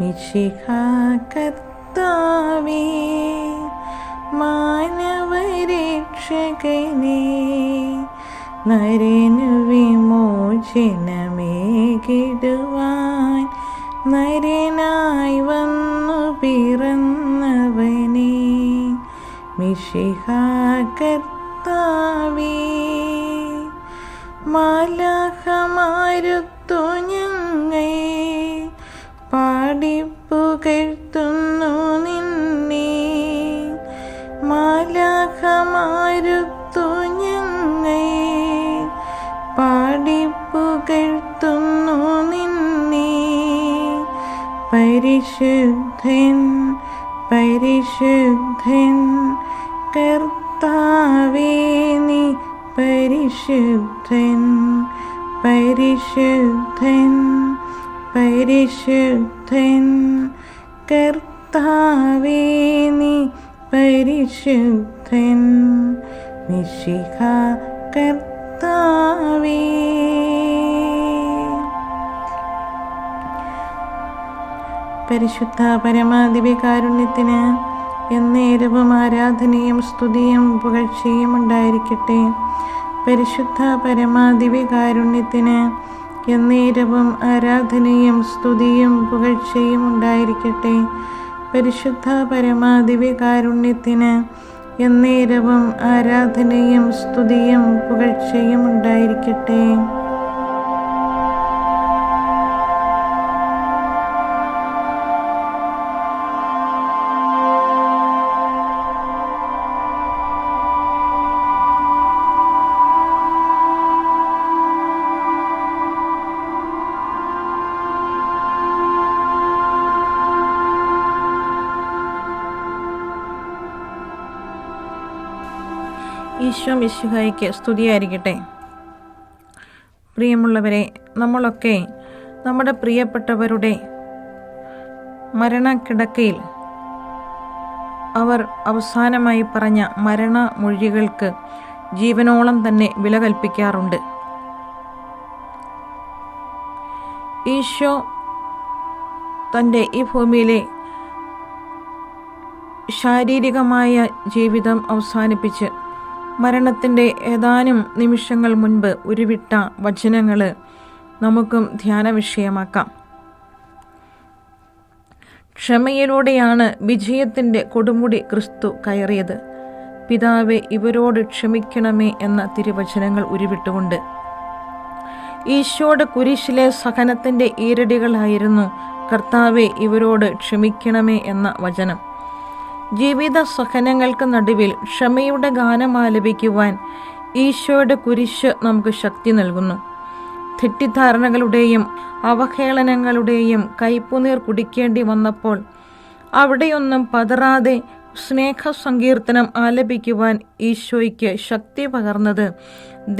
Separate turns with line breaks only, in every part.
മിശിഹാ കർത്താവേ, മാനവരക്ഷകനേ, നരനു വിമോചനമേകിടുവാൻ നരനായി വന്നു പിറന്നവനേ, മിശിഹാ കർത്താവേ. മാലാഖമാരുത്തു ഞങ്ങൾ പാടിപ്പുകഴ്ത്തുന്നു നിന്നെ, മാലാഖമാരുത്തു ഞങ്ങൾ പാടിപ്പുകഴ്ത്തുന്നു നിന്നെ. പരിശുദ്ധൻ പരിശുദ്ധൻ കർത്താവേ, നീ പരിശുദ്ധൻ പരിശുദ്ധൻ പരിശുദ്ധൻ കർത്താവേ, നീ പരിശുദ്ധൻ, മിശിഹാ കർത്താവേ. പരിശുദ്ധ പരമാധികാരുണ്യത്തിന് എന്നേരവും ആരാധനയും സ്തുതിയും പുകഴ്ചയും ഉണ്ടായിരിക്കട്ടെ. പരിശുദ്ധ പരമാധികാരുണ്യത്തിന് എന്നേരവും ആരാധനയും സ്തുതിയും പുകഴ്ചയും ഉണ്ടായിരിക്കട്ടെ. പരിശുദ്ധ പരമാധികാരുണ്യത്തിന് എന്നേരവും ആരാധനയും സ്തുതിയും പുകഴ്ചയും ഉണ്ടായിരിക്കട്ടെ. ഈശോ മിശിഹായ്ക്ക് സ്തുതിയായിരിക്കട്ടെ. പ്രിയമുള്ളവരെ, നമ്മളൊക്കെ നമ്മുടെ പ്രിയപ്പെട്ടവരുടെ മരണക്കിടക്കയിൽ അവർ അവസാനമായി പറഞ്ഞ മരണമൊഴികൾക്ക് ജീവനോളം തന്നെ വില കൽപ്പിക്കാറുണ്ട്. ഈശോ തൻ്റെ ഈ ഭൂമിയിലെ ശാരീരികമായ ജീവിതം അവസാനിപ്പിച്ച് മരണത്തിൻ്റെ ഏതാനും നിമിഷങ്ങൾ മുൻപ് ഉരുവിട്ട വചനങ്ങൾ നമുക്കും ധ്യാന വിഷയമാക്കാം. ക്ഷമയിലൂടെയാണ് വിജയത്തിൻ്റെ കൊടുമുടി ക്രിസ്തു കയറിയത്. പിതാവേ, ഇവരോട് ക്ഷമിക്കണമേ എന്ന തിരുവചനങ്ങൾ ഉരുവിട്ടുകൊണ്ട് ഈശോയുടെ കുരിശിലെ സഹനത്തിൻ്റെ ഈരടികളായിരുന്നു കർത്താവേ, ഇവരോട് ക്ഷമിക്കണമേ എന്ന വചനം. ജീവിത സഹനങ്ങൾക്ക് നടുവിൽ ക്ഷമയുടെ ഗാനം ആലപിക്കുവാൻ ഈശോയുടെ കുരിശ് നമുക്ക് ശക്തി നൽകുന്നു. തെറ്റിദ്ധാരണകളുടെയും അവഹേളനങ്ങളുടെയും കയ്പുനീർ കുടിക്കേണ്ടി വന്നപ്പോൾ അവിടെയൊന്നും പതറാതെ സ്നേഹസങ്കീർത്തനം ആലപിക്കുവാൻ ഈശോയ്ക്ക് ശക്തി പകർന്നത്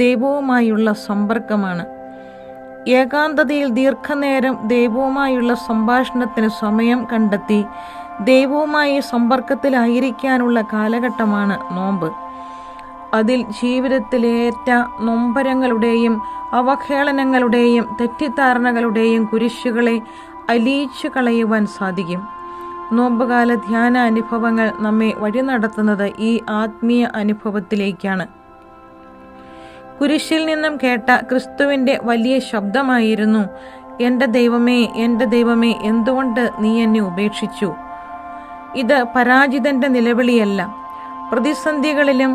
ദൈവവുമായുള്ള സമ്പർക്കമാണ്. ഏകാന്തതയിൽ ദീർഘനേരം ദൈവവുമായുള്ള സംഭാഷണത്തിന് സമയം കണ്ടെത്തി ദൈവവുമായി സമ്പർക്കത്തിലായിരിക്കാനുള്ള കാലഘട്ടമാണ് നോമ്പ്. അതിൽ ജീവിതത്തിലേറ്റ നൊമ്പരങ്ങളുടെയും അവഹേളനങ്ങളുടെയും തെറ്റിദ്ധാരണകളുടെയും കുരിശുകളെ അലിയിച്ചു കളയുവാൻ സാധിക്കും. നോമ്പുകാല ധ്യാന അനുഭവങ്ങൾ നമ്മെ വഴി നടത്തുന്നത് ഈ ആത്മീയ അനുഭവത്തിലേക്കാണ്. കുരിശിൽ നിന്നും കേട്ട ക്രിസ്തുവിൻ്റെ വലിയ ശബ്ദമായിരുന്നു, എൻ്റെ ദൈവമേ, എൻ്റെ ദൈവമേ, എന്തുകൊണ്ട് നീ എന്നെ ഉപേക്ഷിച്ചു. ഇത് പരാജിതന്റെ നിലവിളിയല്ല, പ്രതിസന്ധികളിലും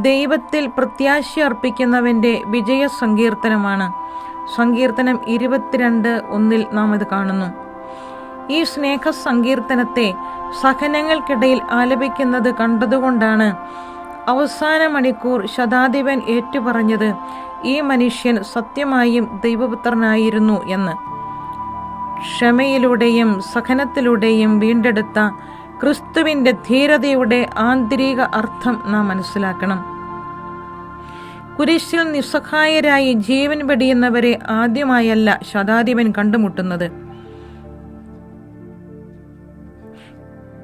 ദൈവത്തിൽ പ്രത്യാശ അർപ്പിക്കുന്നവൻ്റെ വിജയ സങ്കീർത്തനമാണ്. സങ്കീർത്തനം 22:1 നാം ഇത് കാണുന്നു. ഈ സ്നേഹ സങ്കീർത്തനത്തെ സഹനങ്ങൾക്കിടയിൽ ആലപിക്കുന്നത് കണ്ടതുകൊണ്ടാണ് അവസാന മണിക്കൂർ ശതാധിപൻ ഏറ്റുപറഞ്ഞത്, ഈ മനുഷ്യൻ സത്യമായും ദൈവപുത്രനായിരുന്നു എന്ന്. ക്ഷമയിലൂടെയും സഹനത്തിലൂടെയും വീണ്ടെടുത്ത ക്രിസ്തുവിൻ്റെ ധീരതയുടെ ആന്തരിക അർത്ഥം നാം മനസ്സിലാക്കണം. കുരിശിൽ നിസ്സഹായരായി ജീവൻ വെടിയുന്നവരെ ആദ്യമായല്ല ശതാധിപൻ കണ്ടുമുട്ടുന്നത്.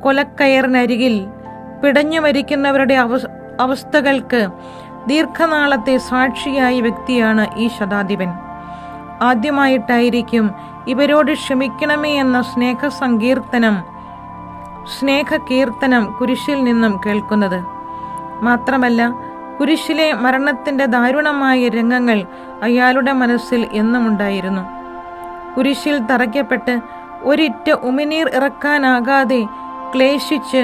കൊലക്കയറിനരികിൽ പിടഞ്ഞു മരിക്കുന്നവരുടെ അവസ്ഥകൾക്ക് ദീർഘനാളത്തെ സാക്ഷിയായ വ്യക്തിയാണ് ഈ ശതാധിപൻ. ആദ്യമായിട്ടായിരിക്കും ഇവരോട് ക്ഷമിക്കണമേ എന്ന സ്നേഹകീർത്തനം കുരിശിൽ നിന്നും കേൾക്കുന്നത്. മാത്രമല്ല, കുരിശിലെ മരണത്തിന്റെ ദാരുണമായ രംഗങ്ങൾ അയാളുടെ മനസ്സിൽ എന്നുമുണ്ടായിരുന്നു. കുരിശിൽ തറയ്ക്കപ്പെട്ട് ഒരിറ്റ ഉമിനീർ ഇറക്കാനാകാതെ ക്ലേശിച്ച്,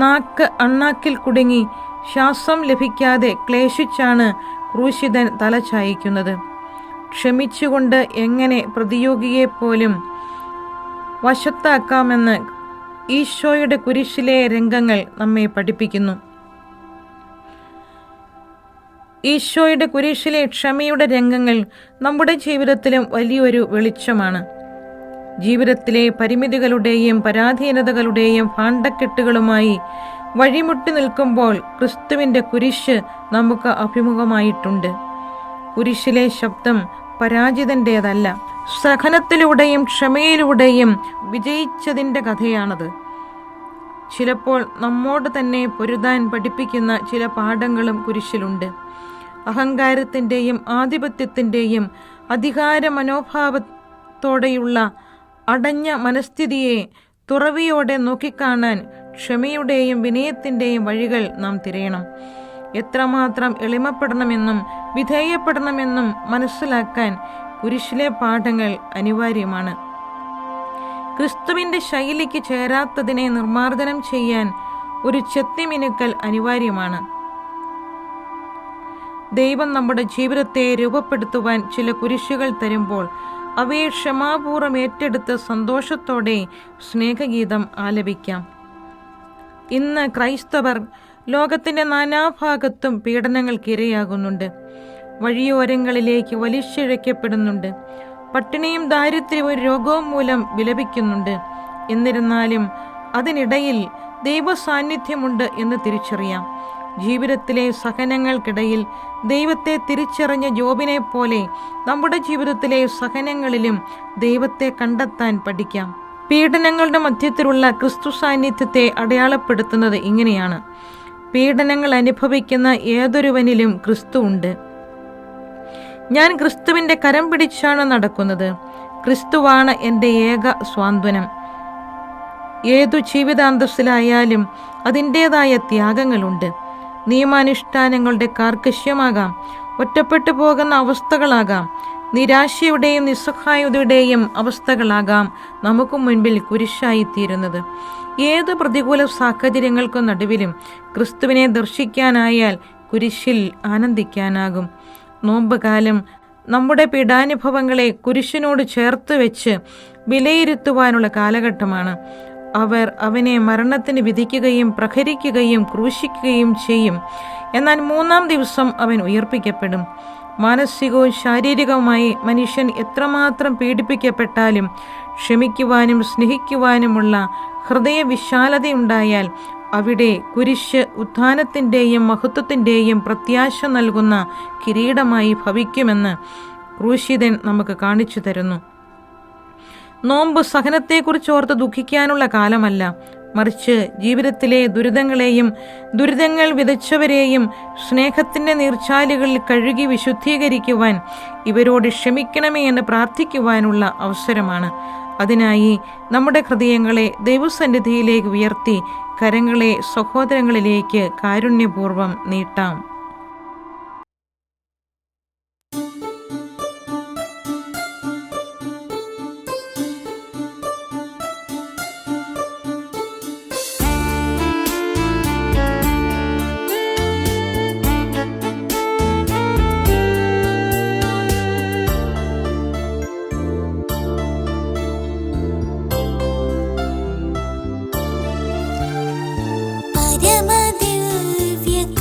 നാക്ക് അണ്ണാക്കിൽ കുടുങ്ങി ശ്വാസം ലഭിക്കാതെ ക്ലേശിച്ചാണ് ക്രൂശിതൻ തല ചായ്ക്കുന്നത്. ക്ഷമിച്ചുകൊണ്ട് എങ്ങനെ പ്രതിയോഗിയെപ്പോലും വശത്താക്കാമെന്ന് ഈശോയുടെ കുരിശിലെ രംഗങ്ങൾ നമ്മെ പഠിപ്പിക്കുന്നു. ഈശോയുടെ കുരിശിലെ ക്ഷമയുടെ രംഗങ്ങൾ നമ്മുടെ ജീവിതത്തിലും വലിയൊരു വെളിച്ചമാണ്. ജീവിതത്തിലെ പരിമിതികളുടെയും പരാധീനതകളുടെയും ഭാണ്ഡക്കെട്ടുകളുമായി വഴിമുട്ടി നിൽക്കുമ്പോൾ ക്രിസ്തുവിൻ്റെ കുരിശ് നമുക്ക് അഭിമുഖമായിട്ടുണ്ട്. കുരിശിലെ ശബ്ദം പരാജിതൻ്റേതല്ല, സഹനത്തിലൂടെയും ക്ഷമയിലൂടെയും വിജയിച്ചതിൻ്റെ കഥയാണത്. ചിലപ്പോൾ നമ്മോട് തന്നെ പൊരുതാൻ പഠിപ്പിക്കുന്ന ചില പാഠങ്ങളും കുരിശിലുണ്ട്. അഹങ്കാരത്തിൻ്റെയും ആധിപത്യത്തിൻ്റെയും അധികാര മനോഭാവത്തോടെയുള്ള അടഞ്ഞ മനസ്ഥിതിയെ തുറവിയോടെ നോക്കിക്കാണാൻ ക്ഷമയുടെയും വിനയത്തിൻ്റെയും വഴികൾ നാം തിരയണം. എത്രമാത്രം എളിമപ്പെടണമെന്നും വിധേയപ്പെടണമെന്നും മനസ്സിലാക്കാൻ കുരിശിലെ പാഠങ്ങൾ അനിവാര്യമാണ്. ക്രിസ്തുവിൻ്റെ ശൈലിക്ക് ചേരാത്തതിനെ നിർമ്മാർജ്ജനം ചെയ്യാൻ ഒരു ചെത്തിമിനുക്കൽ അനിവാര്യമാണ്. ദൈവം നമ്മുടെ ജീവിതത്തെ രൂപപ്പെടുത്തുവാൻ ചില കുരിശുകൾ തരുമ്പോൾ അവയെ ക്ഷമാപൂർവ്വം ഏറ്റെടുത്ത് സന്തോഷത്തോടെ സ്നേഹഗീതം ആലപിക്കാം. ഇന്ന് ക്രൈസ്തവർ ലോകത്തിൻ്റെ നാനാഭാഗത്തും പീഡനങ്ങൾക്കിരയാകുന്നുണ്ട്. വഴിയോരങ്ങളിലേക്ക് വലിച്ചിഴക്കപ്പെടുന്നുണ്ട്. പട്ടിണിയും ദാരിദ്ര്യവും രോഗവും മൂലം വിലപിക്കുന്നുണ്ട്. എന്നിരുന്നാലും അതിനിടയിൽ ദൈവസാന്നിധ്യമുണ്ട് എന്ന് തിരിച്ചറിയാം. ജീവിതത്തിലെ സഹനങ്ങൾക്കിടയിൽ ദൈവത്തെ തിരിച്ചറിഞ്ഞ ജോബിനെ പോലെ നമ്മുടെ ജീവിതത്തിലെ സഹനങ്ങളിലും ദൈവത്തെ കണ്ടെത്താൻ പഠിക്കാം. പീഡനങ്ങളുടെ മധ്യത്തിലുള്ള ക്രിസ്തു സാന്നിധ്യത്തെ അടയാളപ്പെടുത്തുന്നത് ഇങ്ങനെയാണ്: പീഡനങ്ങൾ അനുഭവിക്കുന്ന ഏതൊരുവനിലും ക്രിസ്തു ഉണ്ട്. ഞാൻ ക്രിസ്തുവിൻ്റെ കരം പിടിച്ചാണ് നടക്കുന്നത്. ക്രിസ്തുവാണ് എൻ്റെ ഏക സ്വാന്തനം. ഏതു ജീവിതാന്തസ്സിലായാലും അതിൻ്റേതായ ത്യാഗങ്ങളുണ്ട്. നിയമാനുഷ്ഠാനങ്ങളുടെ കാർക്കശ്യമാകാം, ഒറ്റപ്പെട്ടു പോകുന്ന അവസ്ഥകളാകാം, നിരാശയുടെയും നിസ്സഹായതയുടെയും അവസ്ഥകളാകാം നമുക്ക് മുൻപിൽ കുരിശായിത്തീരുന്നത്. ഏത് പ്രതികൂല സാഹചര്യങ്ങൾക്കും നടുവിലും ക്രിസ്തുവിനെ ദർശിക്കാനായാൽ കുരിശിൽ ആനന്ദിക്കാനാകും. നോമ്പ് കാലം നമ്മുടെ പീഡാനുഭവങ്ങളെ കുരിശിനോട് ചേർത്ത് വെച്ച് വിലയിരുത്തുവാനുള്ള കാലഘട്ടമാണ്. അവർ അവനെ മരണത്തിന് വിധിക്കുകയും പ്രഹരിക്കുകയും ക്രൂശിക്കുകയും ചെയ്യും. എന്നാൽ 3-ാം ദിവസം അവൻ ഉയർപ്പിക്കപ്പെടും. മാനസികവും ശാരീരികവുമായി മനുഷ്യൻ എത്രമാത്രം പീഡിപ്പിക്കപ്പെട്ടാലും ക്ഷമിക്കുവാനും സ്നേഹിക്കുവാനുമുള്ള ഹൃദയവിശാലതയുണ്ടായാൽ അവിടെ കുരിശ് ഉത്ഥാനത്തിൻ്റെയും മഹത്വത്തിൻ്റെയും പ്രത്യാശ നൽകുന്ന കിരീടമായി ഭവിക്കുമെന്ന് ക്രൂശിതൻ നമുക്ക് കാണിച്ചു തരുന്നു. നോമ്പ് സഹനത്തെക്കുറിച്ച് ഓർത്ത് ദുഃഖിക്കാനുള്ള കാലമല്ല, മറിച്ച് ജീവിതത്തിലെ ദുരിതങ്ങൾ വിതച്ചവരെയും സ്നേഹത്തിൻ്റെ നീർച്ചാലുകളിൽ കഴുകി വിശുദ്ധീകരിക്കുവാൻ, ഇവരോട് ക്ഷമിക്കണമേ എന്ന് പ്രാർത്ഥിക്കുവാനുള്ള അവസരമാണ്. അതിനായി നമ്മുടെ ഹൃദയങ്ങളെ ദൈവസന്നിധിയിലേക്ക് ഉയർത്തി കരങ്ങളെ സഹോദരങ്ങളിലേക്ക് കാരുണ്യപൂർവ്വം നീട്ടാം.
പരമദിവ്യകാരുണ്യമേ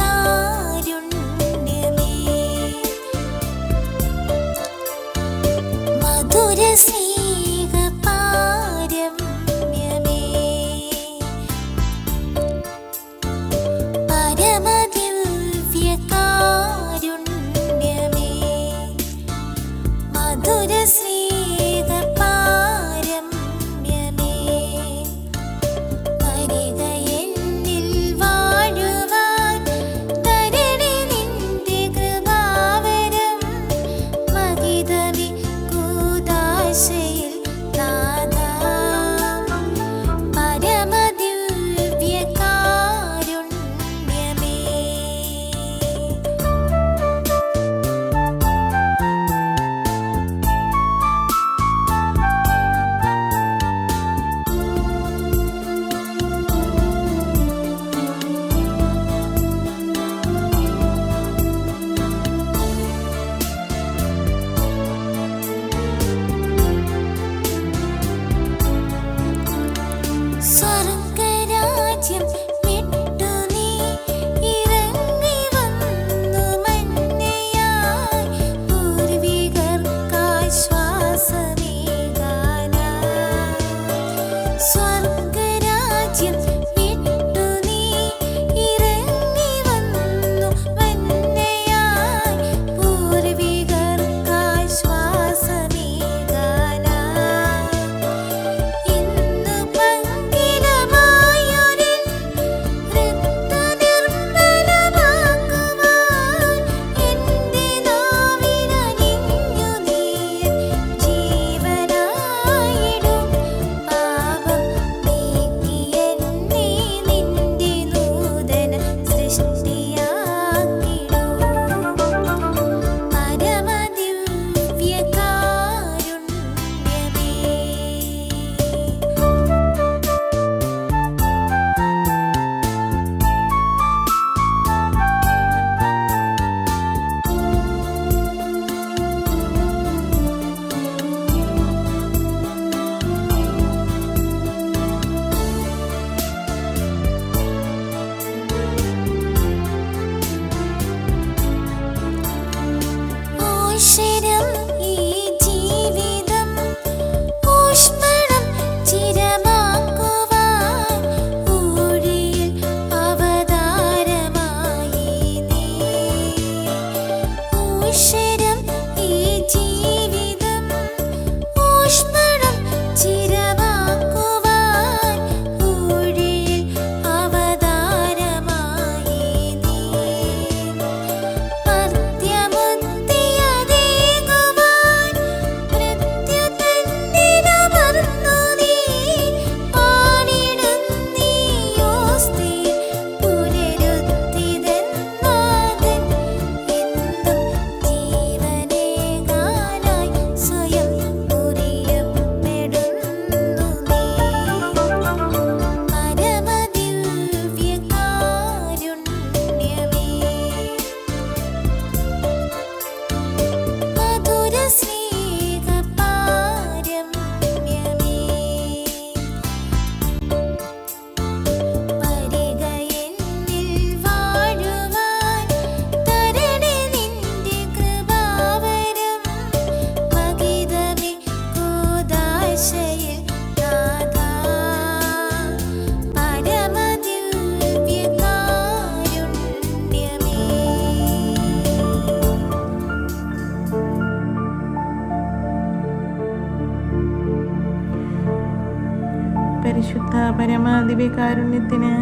പരിശുദ്ധ പരമാദിവ്യകാരുണ്യത്തിന്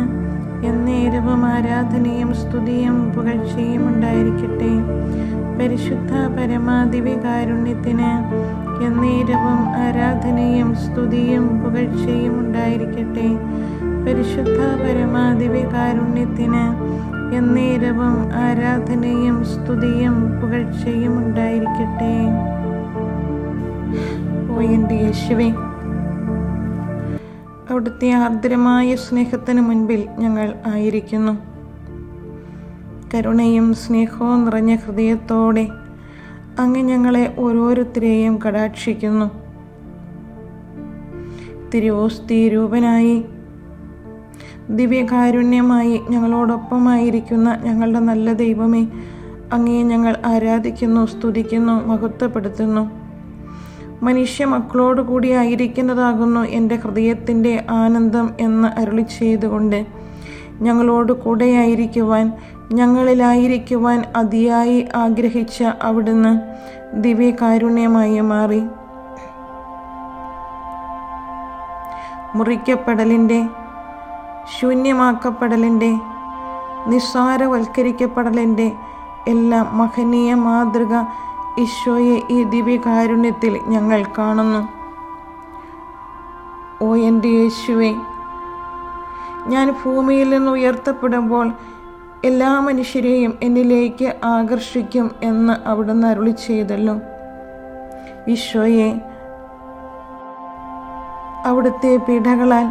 എന്നേരവും ആരാധനയും സ്തുതിയും പുകഴ്ചയും ഉണ്ടായിരിക്കട്ടെ. പരിശുദ്ധ പരമാദിവ്യകാരുണ്യത്തിന് എന്നേരവും ആരാധനയും സ്തുതിയും പുകഴ്ചയും ഉണ്ടായിരിക്കട്ടെ. പരിശുദ്ധ പരമാദിവ്യകാരുണ്യത്തിന് എന്നേരവും ആരാധനയും സ്തുതിയും പുകഴ്ചയും ഉണ്ടായിരിക്കട്ടെ. ഓ എൻ്റെ യേശുവേ, അവിടുത്തെ ആർദ്രമായ സ്നേഹത്തിന് മുൻപിൽ ഞങ്ങൾ ആയിരിക്കുന്നു. കരുണയും സ്നേഹവും നിറഞ്ഞ ഹൃദയത്തോടെ അങ്ങ് ഞങ്ങളെ ഓരോരുത്തരെയും കടാക്ഷിക്കുന്നു. തിരുവോസ്തി രൂപനായി ദിവ്യകാരുണ്യമായി ഞങ്ങളോടൊപ്പമായിരിക്കുന്ന ഞങ്ങളുടെ നല്ല ദൈവമേ, അങ്ങയെ ഞങ്ങൾ ആരാധിക്കുന്നു, സ്തുതിക്കുന്നു, മഹത്വപ്പെടുത്തുന്നു. മനുഷ്യ മക്കളോട് കൂടി ആയിരിക്കുന്നതാകുന്നു എൻ്റെ ഹൃദയത്തിൻ്റെ ആനന്ദം എന്ന് അരുളി ചെയ്തുകൊണ്ട് ഞങ്ങളോട് കൂടെയായിരിക്കുവാൻ, ഞങ്ങളിലായിരിക്കുവാൻ അതിയായി ആഗ്രഹിച്ച അവിടുന്ന് ദിവ്യകാരുണ്യമായി മാറി. മുറിക്കപ്പെടലിൻ്റെ, ശൂന്യമാക്കപ്പെടലിൻ്റെ, നിസ്സാരവൽക്കരിക്കപ്പെടലിൻ്റെ എല്ലാം മഹനീയ മാതൃക ഈശോയെ ഈ ദിവ്യകാരുണ്യത്തിൽ ഞങ്ങൾ കാണുന്നു. ഓ എൻ്റെ യേശുവേ, ഞാൻ ഭൂമിയിൽ നിന്ന് ഉയർത്തപ്പെടുമ്പോൾ എല്ലാ മനുഷ്യരെയും എന്നിലേക്ക് ആകർഷിക്കും എന്ന് അവിടുന്ന് അരുളി ചെയ്തല്ലോ. ഈശോയെ, അവിടുത്തെ പീഡകളാൽ,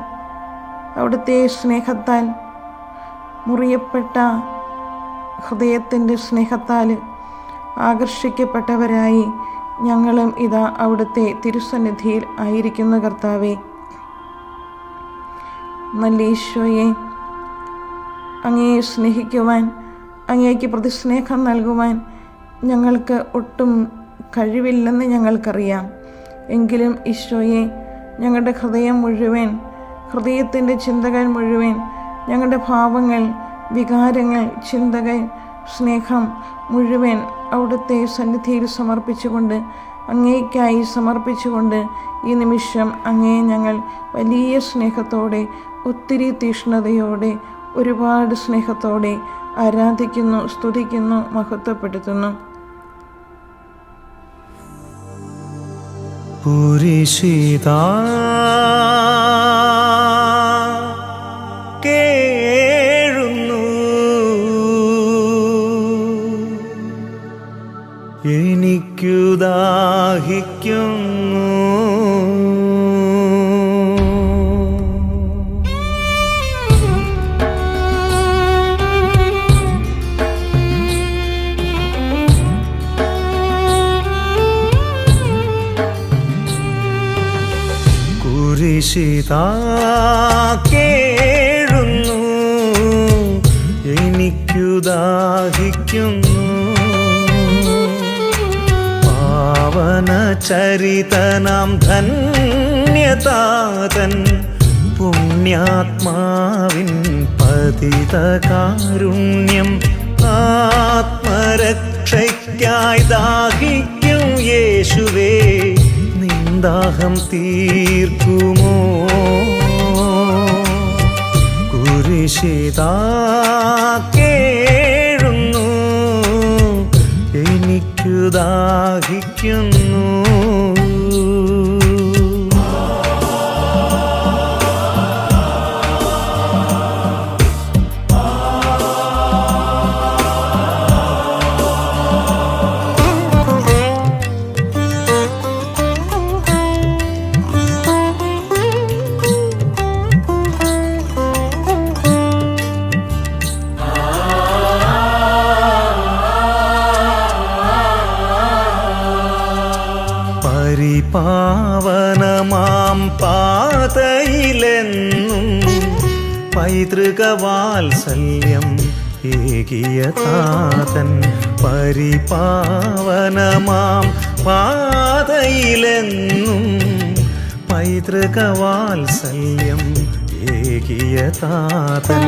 അവിടുത്തെ സ്നേഹത്താൽ, മുറിയപ്പെട്ട ഹൃദയത്തിൻ്റെ സ്നേഹത്താൽ ആകർഷിക്കപ്പെട്ടവരായി ഞങ്ങളും ഇതാ അവിടുത്തെ തിരുസന്നിധിയിൽ ആയിരിക്കുന്ന കർത്താവേ. നല്ല ഈശോയെ, അങ്ങയെ സ്നേഹിക്കുവാൻ, അങ്ങേക്ക് പ്രതിസ്നേഹം നൽകുവാൻ ഞങ്ങൾക്ക് ഒട്ടും കഴിവില്ലെന്ന് ഞങ്ങൾക്കറിയാം. എങ്കിലും ഈശോയെ, ഞങ്ങളുടെ ഹൃദയം മുഴുവൻ, ഹൃദയത്തിൻ്റെ ചിന്തകൾ മുഴുവൻ, ഞങ്ങളുടെ ഭാവങ്ങൾ, വികാരങ്ങൾ, ചിന്തകൾ, സ്നേഹം മുഴുവൻ അവിടുത്തെ സന്നിധിയിൽ സമർപ്പിച്ചുകൊണ്ട്, അങ്ങേയ്ക്കായി സമർപ്പിച്ചുകൊണ്ട് ഈ നിമിഷം അങ്ങയെ ഞങ്ങൾ വലിയ സ്നേഹത്തോടെ, ഒത്തിരി തീഷ്ണതയോടെ, ഒരുപാട് സ്നേഹത്തോടെ ആരാധിക്കുന്നു, സ്തുതിക്കുന്നു, മഹത്വപ്പെടുത്തുന്നു.
പുരിശിതാ കേഴുന്നു, എനിക്കു ദാഹിക്കുന്നു. കുരിശിതാ കേഴുന്നു, എനിക്കു ദാഹിക്കുന്നു. പാവന ചരിതനാം ധന്യതാതൻ പുണ്യാത്മാവിൻ പതിതകാരുണ്യം ആത്മരക്ഷയ്ക്കായി ദാഹിക്കും യേശുവേ, ദാഹം തീർക്കുമോ? കുരിശിതാ കേഴുന്നു, എനിക്കു ദാഹിക്കുന്നു. പരിപാവനമാം പാതയിലെന്നും പൈതൃകവാത്സല്യം ഏകിയ താതൻ, പരിപാവനമാം പാതയിലെന്നും പൈതൃകവാത്സല്യം ഏകിയ താതൻ,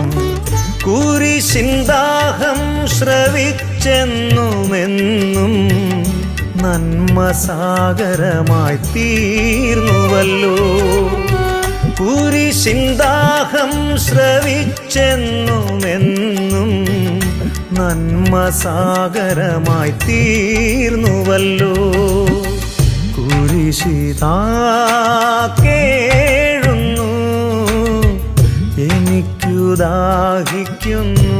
കുരിശിൻദാഹം ശ്രവിച്ചെന്നുമെന്നും നന്മസാഗരമായി തീർന്നുവല്ലോ. കുരിശിൻദാഹം കുരിശിന്ദാഹം ശ്രവിച്ചെന്നുമെന്നും നന്മസാഗരമായി തീർന്നുവല്ലോ. കുരിശിതാ കേഴുന്നു, എനിക്കു ദാഹിക്കുന്നു.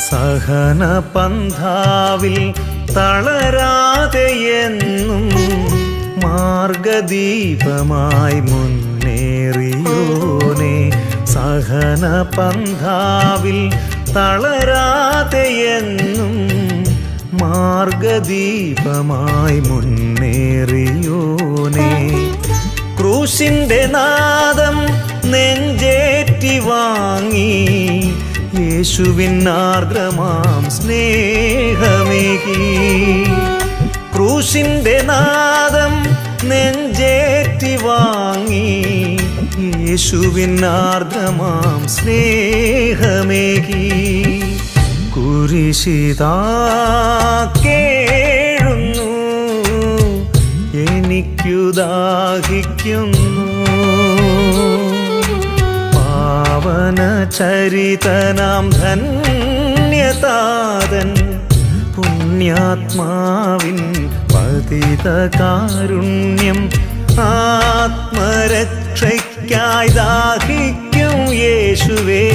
സഹന പന്ഥാവിൽ തളരാതെയെന്നും മാർഗദീപമായി മുന്നേറിയോനെ. സഹന പന്ഥാവിൽ തളരാതെയെന്നും മാർഗദീപമായി മുന്നേറിയോനെ. ക്രൂശിന്റെ നാദം നെഞ്ചേറ്റി വാങ്ങി യേശുവിൻ ആർദ്രമാം സ്നേഹമേകി. ക്രൂശിന്റെ നാദം നെഞ്ചേറ്റി വാങ്ങി യേശുവിൻ ആർദ്രമാം സ്നേഹമേകി. കുരിശിതാ കേഴുന്നു, എനിക്കു ദാഹിക്കുന്നു. പാവന ചരിതനാം ധന്യതാതൻ പുണ്യാത്മാവിൻ പതിത കാരുണ്യം ആത്മരക്ഷയ്ക്കായി ദാഹിക്കും യേശുവേ,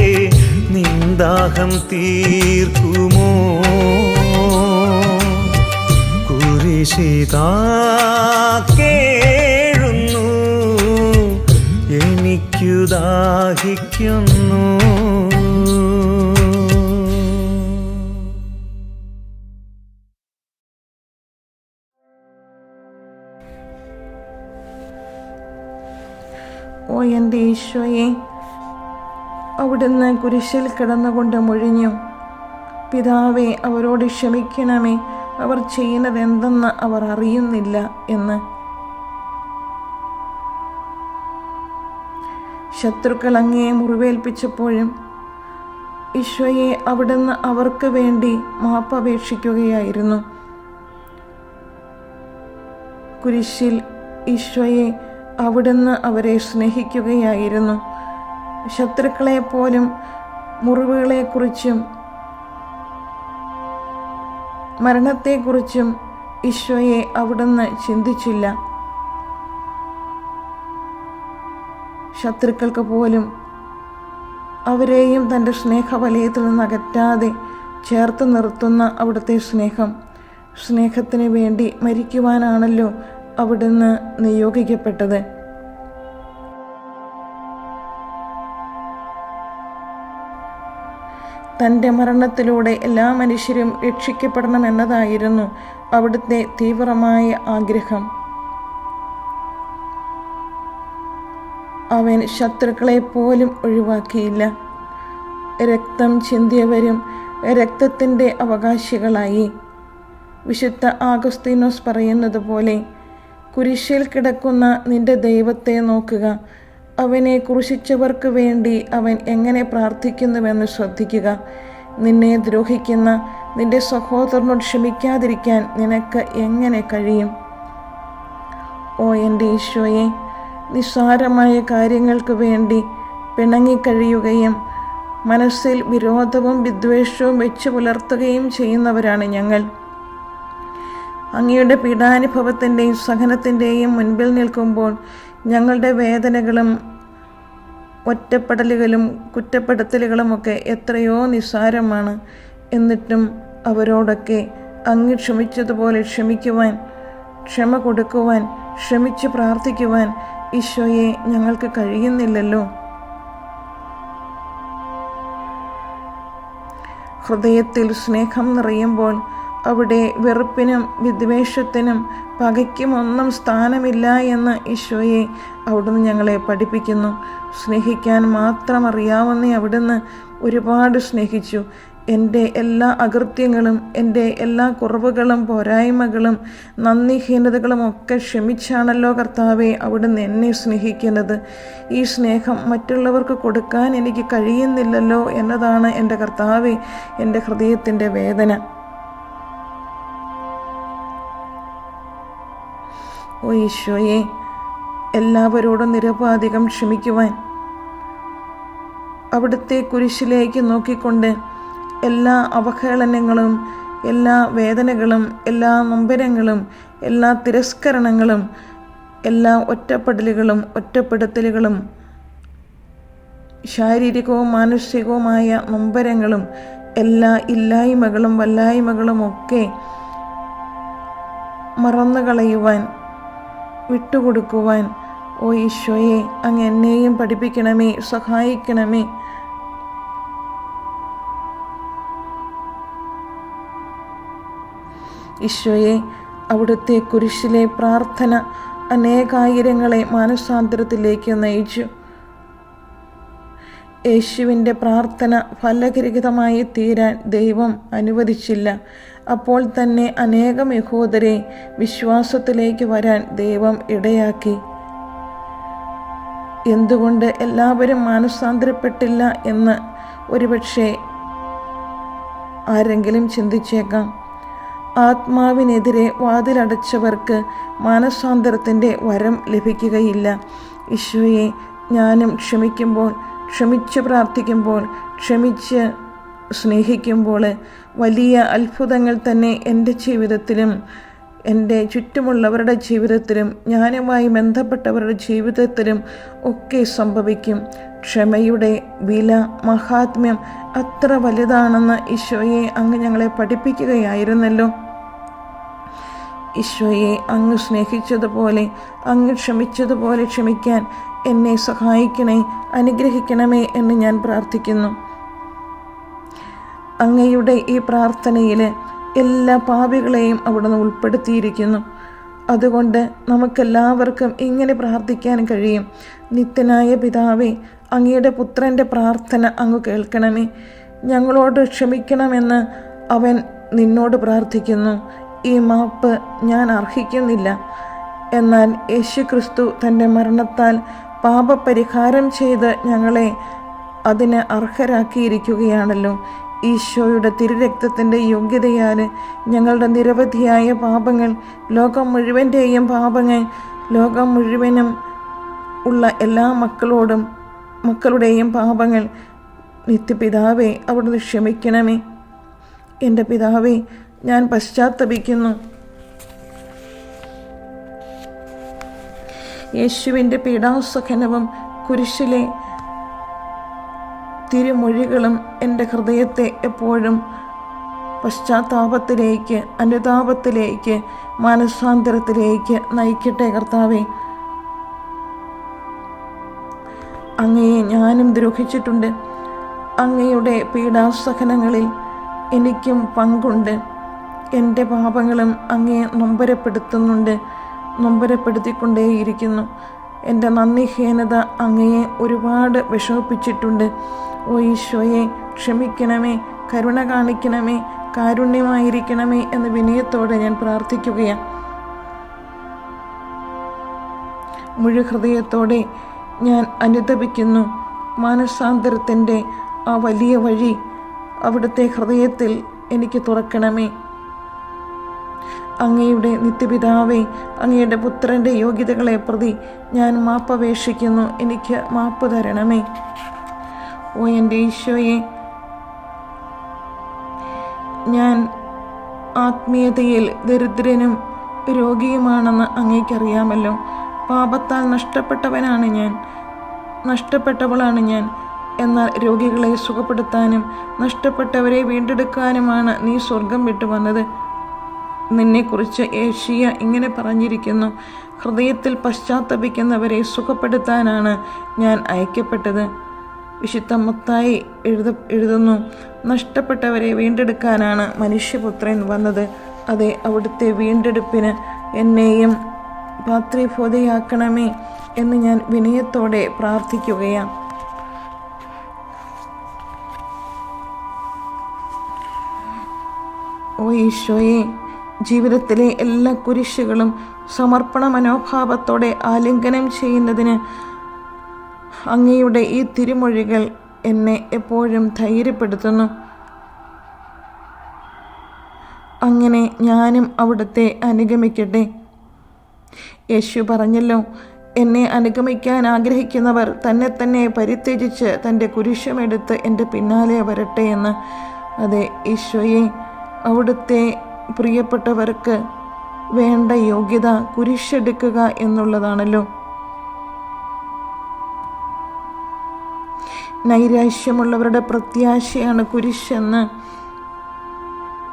നിന്ദാഹം തീർക്കുമോ. കുരിശിതാ കേഴുന്നു, എനിക്കു ദാഹിക്കുന്നു.
ഓ എൻ്റെ ഈശോയെ, അവിടുന്ന് കുരിശിൽ കിടന്നുകൊണ്ട് മൊഴിഞ്ഞു, പിതാവേ, അവരോട് ക്ഷമിക്കണമേ, അവർ ചെയ്യുന്നത് എന്തെന്ന് അവർ അറിയുന്നില്ല എന്ന്. ശത്രുക്കൾ അങ്ങയെ മുറിവേൽപ്പിച്ചപ്പോഴും ഈശോയെ അവിടുന്ന് അവർക്ക് വേണ്ടി മാപ്പപേക്ഷിക്കുകയായിരുന്നു. കുരിശിൽ ഈശോയെ അവിടുന്ന് അവരെ സ്നേഹിക്കുകയായിരുന്നു. ശത്രുക്കളെപ്പോലും മുറിവുകളെക്കുറിച്ചും മരണത്തെക്കുറിച്ചും ഈശോയെ അവിടുന്ന് ചിന്തിച്ചില്ല. ശത്രുക്കൾക്ക് പോലും അവരെയും തൻ്റെ സ്നേഹവലയത്തിൽ നിന്ന് അകറ്റാതെ ചേർത്ത് നിർത്തുന്ന അവിടുത്തെ സ്നേഹത്തിന് വേണ്ടി മരിക്കുവാനാണല്ലോ അവിടുന്ന് നിയോഗിക്കപ്പെട്ടത്. തൻ്റെ മരണത്തിലൂടെ എല്ലാ മനുഷ്യരും രക്ഷിക്കപ്പെടണമെന്നതായിരുന്നു അവിടുത്തെ തീവ്രമായ ആഗ്രഹം. അവൻ ശത്രുക്കളെ പോലും ഒഴിവാക്കിയില്ല. രക്തം ചിന്തിയവരും രക്തത്തിൻ്റെ അവകാശികളായി. വിശുദ്ധ ആഗസ്തീനോസ് പറയുന്നത് പോലെ, കുരിശിൽ കിടക്കുന്ന നിന്റെ ദൈവത്തെ നോക്കുക, അവനെ ക്രൂശിച്ചവർക്ക് വേണ്ടി അവൻ എങ്ങനെ പ്രാർത്ഥിക്കുന്നുവെന്ന് ശ്രദ്ധിക്കുക. നിന്നെ ദ്രോഹിക്കുന്ന നിന്റെ സഹോദരനോട് ക്ഷമിക്കാതിരിക്കാൻ നിനക്ക് എങ്ങനെ കഴിയും? ഓ എൻ്റെ ഈശോയെ, നിസ്സാരമായ കാര്യങ്ങൾക്ക് വേണ്ടി പിണങ്ങിക്കഴിയുകയും മനസ്സിൽ വിരോധവും വിദ്വേഷവും വെച്ച് പുലർത്തുകയും ചെയ്യുന്നവരാണ് ഞങ്ങൾ. അങ്ങയുടെ പീഡാനുഭവത്തിൻ്റെയും സഹനത്തിൻ്റെയും മുൻപിൽ നിൽക്കുമ്പോൾ ഞങ്ങളുടെ വേദനകളും ഒറ്റപ്പെടലുകളും കുറ്റപ്പെടുത്തലുകളുമൊക്കെ എത്രയോ നിസ്സാരമാണ്. എന്നിട്ടും അവരോടൊക്കെ അങ്ങ് ക്ഷമിച്ചതുപോലെ ക്ഷമിക്കുവാൻ, ക്ഷമ കൊടുക്കുവാൻ, ക്ഷമിച്ച് പ്രാർത്ഥിക്കുവാൻ ഈശോയെ ഞങ്ങൾക്ക് കഴിയുന്നില്ലല്ലോ. ഹൃദയത്തിൽ സ്നേഹം നിറയുമ്പോൾ അവിടെ വെറുപ്പിനും വിദ്വേഷത്തിനും പകയ്ക്കും ഒന്നും സ്ഥാനമില്ല എന്ന് ഈശോയെ അവിടുന്ന് ഞങ്ങളെ പഠിപ്പിക്കുന്നു. സ്നേഹിക്കാൻ മാത്രം അറിയാവുന്ന അവിടുന്ന് ഒരുപാട് സ്നേഹിച്ചു. എൻ്റെ എല്ലാ അകൃത്യങ്ങളും, എൻ്റെ എല്ലാ കുറവുകളും പോരായ്മകളും നന്ദിഹീനതകളും ഒക്കെ ക്ഷമിച്ചാണല്ലോ കർത്താവെ അവിടുന്ന് എന്നെ സ്നേഹിക്കുന്നത്. ഈ സ്നേഹം മറ്റുള്ളവർക്ക് കൊടുക്കാൻ എനിക്ക് കഴിയുന്നില്ലല്ലോ എന്നതാണ് എൻ്റെ കർത്താവെ എൻ്റെ ഹൃദയത്തിൻ്റെ വേദന. ഓ ഈശോയെ, എല്ലാവരോടും നിരപാധികം ക്ഷമിക്കുവാൻ, അവിടുത്തെ കുരിശിലേക്ക് നോക്കിക്കൊണ്ട് എല്ലാ അവഹേളനങ്ങളും, എല്ലാ വേദനകളും, എല്ലാ നൊമ്പരങ്ങളും, എല്ലാ തിരസ്കരണങ്ങളും, എല്ലാ ഒറ്റപ്പെടലുകളും ഒറ്റപ്പെടുത്തലുകളും, ശാരീരികവും മാനസികവുമായ നൊമ്പരങ്ങളും, എല്ലാ ഇല്ലായ്മകളും വല്ലായ്മകളും ഒക്കെ മറന്നുകളയുവാൻ, വിട്ടുകൊടുക്കുവാൻ ഓ ഈശോയെ അങ്ങ് എന്നെയും പഠിപ്പിക്കണമേ, സഹായിക്കണമേ. ഈശോയെ, അവിടുത്തെ കുരിശിലെ പ്രാർത്ഥന അനേകായിരങ്ങളെ മാനസാന്തരത്തിലേക്ക് നയിച്ചു. യേശുവിൻ്റെ പ്രാർത്ഥന ഫലരഹിതമായി തീരാൻ ദൈവം അനുവദിച്ചില്ല. അപ്പോൾ തന്നെ അനേകം യഹൂദരെ വിശ്വാസത്തിലേക്ക് വരാൻ ദൈവം ഇടയാക്കി. എന്തുകൊണ്ട് എല്ലാവരും മാനസാന്തരപ്പെട്ടില്ല എന്ന് ഒരുപക്ഷെ ആരെങ്കിലും ചിന്തിച്ചേക്കാം. ആത്മാവിനെതിരെ വാതിലടച്ചവർക്ക് മാനസാന്തരത്തിൻ്റെ വരം ലഭിക്കുകയില്ല. ഈശോയെ, ഞാനും ക്ഷമിക്കുമ്പോൾ, ക്ഷമിച്ച് പ്രാർത്ഥിക്കുമ്പോൾ, ക്ഷമിച്ച് സ്നേഹിക്കുമ്പോൾ വലിയ അത്ഭുതങ്ങൾ തന്നെ എൻ്റെ ജീവിതത്തിലും എൻ്റെ ചുറ്റുമുള്ളവരുടെ ജീവിതത്തിലും ഞാനുമായി ബന്ധപ്പെട്ടവരുടെ ജീവിതത്തിലും ഒക്കെ സംഭവിക്കും. ക്ഷമയുടെ വില, മഹാത്മ്യം അത്ര വലുതാണെന്ന് ഈശോയെ അങ്ങ് ഞങ്ങളെ പഠിപ്പിക്കുകയായിരുന്നല്ലോ. ഈശോയെ, അങ്ങ് സ്നേഹിച്ചതുപോലെ, അങ്ങ് ക്ഷമിച്ചതുപോലെ ക്ഷമിക്കാൻ എന്നെ സഹായിക്കണേ, അനുഗ്രഹിക്കണമേ എന്ന് ഞാൻ പ്രാർത്ഥിക്കുന്നു. അങ്ങയുടെ ഈ പ്രാർത്ഥനയിൽ എല്ലാ പാപികളെയും അവിടുന്ന് ഉൾപ്പെടുത്തിയിരിക്കുന്നു. അതുകൊണ്ട് നമുക്കെല്ലാവർക്കും ഇങ്ങനെ പ്രാർത്ഥിക്കാൻ കഴിയും. നിത്യനായ പിതാവേ, അങ്ങയുടെ പുത്രൻ്റെ പ്രാർത്ഥന അങ്ങ് കേൾക്കണമേ. ഞങ്ങളോട് ക്ഷമിക്കണമെന്ന് അവൻ നിന്നോട് പ്രാർത്ഥിക്കുന്നു. ഈ മാപ്പ് ഞാൻ അർഹിക്കുന്നില്ല. എന്നാൽ യേശുക്രിസ്തു തൻ്റെ മരണത്താൽ പാപപരിഹാരം ചെയ്ത് ഞങ്ങളെ അതിന് അർഹരാക്കിയിരിക്കുകയാണല്ലോ. ഈശോയുടെ തിരുരക്തത്തിൻ്റെ യോഗ്യതയാൽ ഞങ്ങളുടെ നിരവധിയായ പാപങ്ങൾ, ലോകം മുഴുവൻ്റെയും പാപങ്ങൾ, ലോകം മുഴുവനും ഉള്ള എല്ലാ മക്കളുടെയും പാപങ്ങൾ നിത്യപിതാവേ അവിടുന്ന് ക്ഷമിക്കണമേ. എൻ്റെ പിതാവേ, ഞാൻ പശ്ചാത്തപിക്കുന്നു. യേശുവിൻ്റെ പീഡാസഹനവും കുരിശിലെ തിരുമൊഴികളും എൻ്റെ ഹൃദയത്തെ എപ്പോഴും പശ്ചാത്താപത്തിലേക്ക്, അനുതാപത്തിലേക്ക്, മാനസാന്തരത്തിലേക്ക് നയിക്കട്ടെ കർത്താവേ. അങ്ങയെ ഞാനും ദ്രോഹിച്ചിട്ടുണ്ട്. അങ്ങയുടെ പീഡാസഹനങ്ങളിൽ എനിക്കും പങ്കുണ്ട്. എൻ്റെ പാപങ്ങളും അങ്ങയെ നൊമ്പരപ്പെടുത്തിക്കൊണ്ടേയിരിക്കുന്നു. എൻ്റെ നന്ദിഹീനത അങ്ങയെ ഒരുപാട് വിഷമിപ്പിച്ചിട്ടുണ്ട്. ഓ ഈശോയെ, ക്ഷമിക്കണമേ, കരുണ കാണിക്കണമേ, കാരുണ്യമായിരിക്കണമേ എന്ന് വിനയത്തോടെ ഞാൻ പ്രാർത്ഥിക്കുകയാണ്. മുഴുഹൃദയത്തോടെ ഞാൻ അനുതപിക്കുന്നു. മാനസാന്തരത്തിൻ്റെ ആ വലിയ വഴി അവിടുത്തെ ഹൃദയത്തിൽ എനിക്ക് തുറക്കണമേ. അങ്ങയുടെ നിത്യപിതാവേ, അങ്ങയുടെ പുത്രൻ്റെ യോഗ്യതകളെ പ്രതി ഞാൻ മാപ്പപേക്ഷിക്കുന്നു. എനിക്ക് മാപ്പ് തരണമേ. ഓ എൻ്റെ ഈശോയെ, ഞാൻ ആത്മീയതയിൽ ദരിദ്രനും രോഗിയുമാണെന്ന് അങ്ങേക്കറിയാമല്ലോ. പാപത്താൽ നഷ്ടപ്പെട്ടവളാണ് ഞാൻ. എന്നാൽ രോഗികളെ സുഖപ്പെടുത്താനും നഷ്ടപ്പെട്ടവരെ വീണ്ടെടുക്കാനുമാണ് നീ സ്വർഗം വിട്ടു വന്നത്. നിന്നെക്കുറിച്ച് ഏഷ്യ ഇങ്ങനെ പറഞ്ഞിരിക്കുന്നു: ഹൃദയത്തിൽ പശ്ചാത്തപിക്കുന്നവരെ സുഖപ്പെടുത്താനാണ് ഞാൻ അയക്കപ്പെട്ടത്. വിശുദ്ധ മത്തായി എഴുതുന്നു, നഷ്ടപ്പെട്ടവരെ വീണ്ടെടുക്കാനാണ് മനുഷ്യപുത്രൻ വന്നത്. അതെ, അവിടുത്തെ വീണ്ടെടുപ്പിന് എന്നെയും പാത്രീഭൂതയാക്കണമേ എന്ന് ഞാൻ വിനയത്തോടെ പ്രാർത്ഥിക്കുകയാണ്. ഓ ഈശോയെ, ജീവിതത്തിലെ എല്ലാ കുരിശുകളും സമർപ്പണ മനോഭാവത്തോടെ ആലിംഗനം ചെയ്യുന്നതിന് അങ്ങയുടെ ഈ തിരുമൊഴികൾ എന്നെ എപ്പോഴും ധൈര്യപ്പെടുത്തുന്നു. അങ്ങനെ ഞാനും അവിടുത്തെ അനുഗമിക്കട്ടെ. യേശു പറഞ്ഞല്ലോ, എന്നെ അനുഗമിക്കാൻ ആഗ്രഹിക്കുന്നവർ തന്നെ പരിത്യജിച്ച് തൻ്റെ കുരിശുമെടുത്ത് എൻ്റെ പിന്നാലെ വരട്ടെ എന്ന്. അതെ ഈശോയെ, അവിടുത്തെ പ്രിയപ്പെട്ടവർക്ക് വേണ്ട യോഗ്യത കുരിശെടുക്കുക എന്നുള്ളതാണല്ലോ. നൈരാശ്യമുള്ളവരുടെ പ്രത്യാശയാണ് കുരിശെന്ന്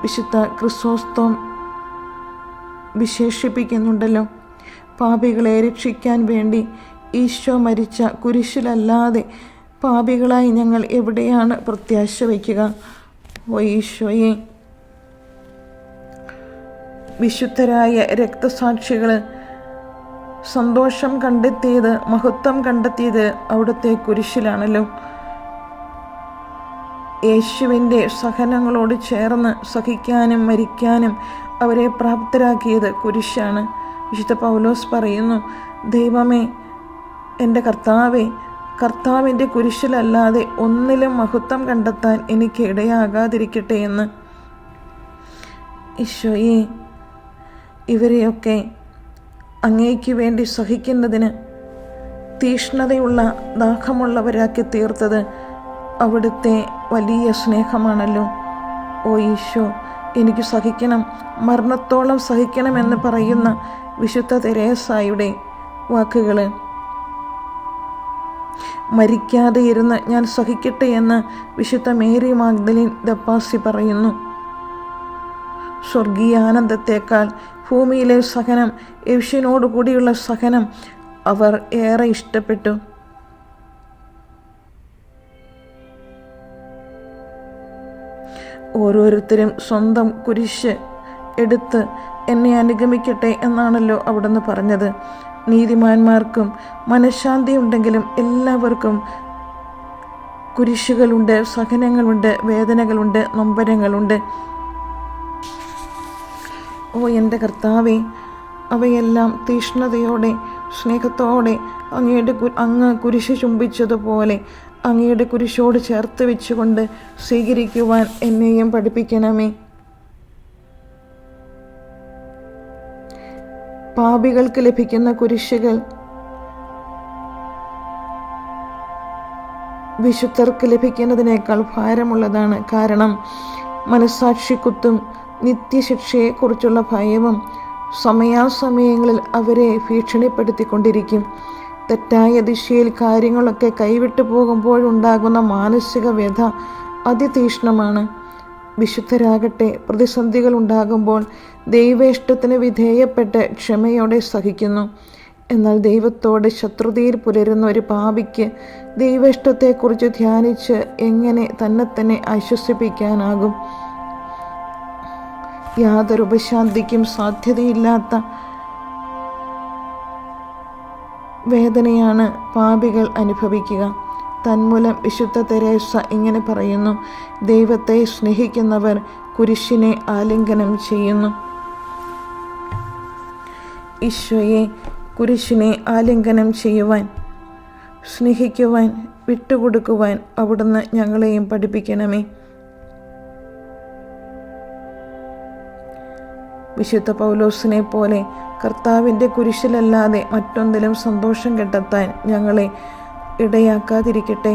വിശുദ്ധ ക്രിസോസ്തോം വിശേഷിപ്പിക്കുന്നുണ്ടല്ലോ. പാപികളെ രക്ഷിക്കാൻ വേണ്ടി ഈശോ മരിച്ച കുരിശിലല്ലാതെ പാപികളായി ഞങ്ങൾ എവിടെയാണ് പ്രത്യാശ വയ്ക്കുക? ഓ ഈശോയെ, വിശുദ്ധരായ രക്തസാക്ഷികൾ സന്തോഷം കണ്ടെത്തിയത്, മഹത്വം കണ്ടെത്തിയത് അവിടുത്തെ കുരിശിലാണല്ലോ. യേശുവിൻ്റെ സഹനങ്ങളോട് ചേർന്ന് സഹിക്കാനും മരിക്കാനും അവരെ പ്രാപ്തരാക്കിയത് കുരിശാണ്. വിശുദ്ധ പൗലോസ് പറയുന്നു, ദൈവമേ, എൻ്റെ കർത്താവിൻ്റെ കുരിശിലല്ലാതെ ഒന്നിലും മഹത്വം കണ്ടെത്താൻ എനിക്ക് ഇടയാകാതിരിക്കട്ടെ എന്ന്. ഈശോയെ, ഇവരെയൊക്കെ അങ്ങേക്ക് വേണ്ടി സഹിക്കുന്നതിന് തീഷ്ണതയുള്ള ദാഹമുള്ളവരാക്കി തീർത്തത് അവിടുത്തെ വലിയ സ്നേഹമാണല്ലോ. ഓ ഈശോ, എനിക്ക് സഹിക്കണം, മരണത്തോളം സഹിക്കണമെന്ന് പറയുന്ന വിശുദ്ധ തെരേസായുടെ വാക്കുകൾ, മരിക്കാതെ ഇരുന്ന് ഞാൻ സഹിക്കട്ടെ എന്ന് വിശുദ്ധ മേരി മാഗ്ദലിൻ ദപ്പാസി പറയുന്നു. സ്വർഗീയ ആനന്ദത്തേക്കാൾ ഭൂമിയിലെ സഹനം, യേശുവിനോടുകൂടിയുള്ള സഹനം അവർ ഏറെ ഇഷ്ടപ്പെട്ടു. ഓരോരുത്തരും സ്വന്തം കുരിശ് എടുത്ത് എന്നെ അനുഗമിക്കട്ടെ എന്നാണല്ലോ അവിടുന്ന് പറഞ്ഞത്. നീതിമാന്മാർക്കും മനഃശാന്തി ഉണ്ടെങ്കിലും എല്ലാവർക്കും കുരിശുകളുണ്ട്, സഹനങ്ങളുണ്ട്, വേദനകളുണ്ട്, നൊമ്പരങ്ങളുണ്ട്. ഓ എൻ്റെ കർത്താവേ, അവയെല്ലാം തീഷ്ണതയോടെ സ്നേഹത്തോടെ അങ്ങ് കുരിശ് ചുംബിച്ചതുപോലെ അങ്ങയുടെ കുരിശോട് ചേർത്ത് വെച്ചുകൊണ്ട് സ്വീകരിക്കുവാൻ എന്നെയും പഠിപ്പിക്കണമേ. പാപികൾക്ക് ലഭിക്കുന്ന കുരിശുകൾ വിശുദ്ധർക്ക് ലഭിക്കുന്നതിനേക്കാൾ ഭാരമുള്ളതാണ്. കാരണം മനസ്സാക്ഷിക്കുത്തും നിത്യശിക്ഷയെക്കുറിച്ചുള്ള ഭയവും സമയാസമയങ്ങളിൽ അവരെ ഭീഷണിപ്പെടുത്തിക്കൊണ്ടിരിക്കും. തെറ്റായ ദിശയിൽ കാര്യങ്ങളൊക്കെ കൈവിട്ടു പോകുമ്പോഴുണ്ടാകുന്ന മാനസിക വ്യഥ അതിതീക്ഷ്ണമാണ്. വിശുദ്ധരാകട്ടെ, പ്രതിസന്ധികൾ ഉണ്ടാകുമ്പോൾ ദൈവേഷ്ടത്തിന് വിധേയപ്പെട്ട് ക്ഷമയോടെ സഹിക്കുന്നു. എന്നാൽ ദൈവത്തോട് ശത്രുതയിൽ പുലരുന്ന ഒരു പാപിക്ക് ദൈവേഷ്ടത്തെക്കുറിച്ച് ധ്യാനിച്ച് എങ്ങനെ തന്നെ ആശ്വസിപ്പിക്കാനാകും? യാതൊരു ഉപശാന്തിക്കും സാധ്യതയില്ലാത്ത വേദനയാണ് പാപികൾ അനുഭവിക്കുക. തന്മൂലം വിശുദ്ധ തെരേസ ഇങ്ങനെ പറയുന്നു, ദൈവത്തെ സ്നേഹിക്കുന്നവർ കുരിശിനെ ആലിംഗനം ചെയ്യുന്നു. ഈശോയെ, കുരിശിനെ ആലിംഗനം ചെയ്യുവാൻ, സ്നേഹിക്കുവാൻ, വിട്ടുകൊടുക്കുവാൻ അവിടുന്ന് ഞങ്ങളെയും പഠിപ്പിക്കണമേ. വിശുദ്ധ പൗലോസിനെ പോലെ കർത്താവിൻ്റെ കുരിശിലല്ലാതെ മറ്റൊന്നിലും സന്തോഷം കണ്ടെത്താൻ ഞങ്ങളെ ഇടയാക്കാതിരിക്കട്ടെ.